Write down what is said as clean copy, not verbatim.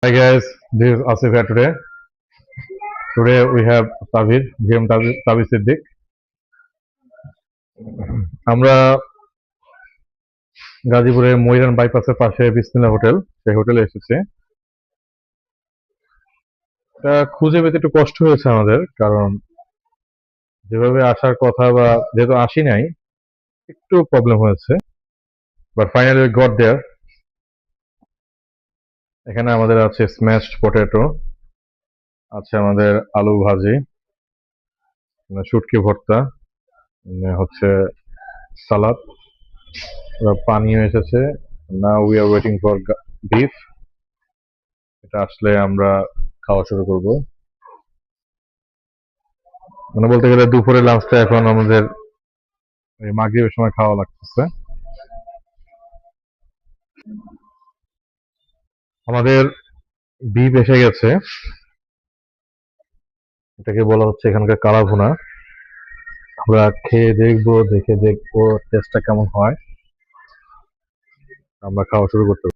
Hi guys, this is Asif here today. Today we have Tabir, GM Tabir Siddiq. আমরা গাজীপুরে ময়রান বাইপাসের পাশে বিসমিল্লাহ hotel, সেই হোটেলে এসেছি। তা খুঁজে পেতে একটু কষ্ট হয়েছে আমাদের, কারণ যেভাবে আসার কথা বা যেহেতু আসি নাই, একটু প্রবলেম হয়েছে। বাট ফাইনালি উই গট দেয়ার। এখানে আমাদের আছে স্ম্যাশড পটেটো, আছে আমাদের আলু ভাজি, শুটকি ভর্তা, হচ্ছে সালাদ, পানিও এসেছে। Now we are waiting for beef. এটা আসলে আমরা খাওয়া শুরু করব। মানে বলতে গেলে দুপুরের লাঞ্চটা এখন আমাদের মাগরিবের সময় খাওয়া লাগতেছে। আমাদের বিফ এসে গেছে। এটাকে বলা হচ্ছে এখানকার কালা ভুনা। আমরা খেয়ে দেখবো, দেখে দেখবো টেস্টটা কেমন হয়। আমরা খাওয়া শুরু করতে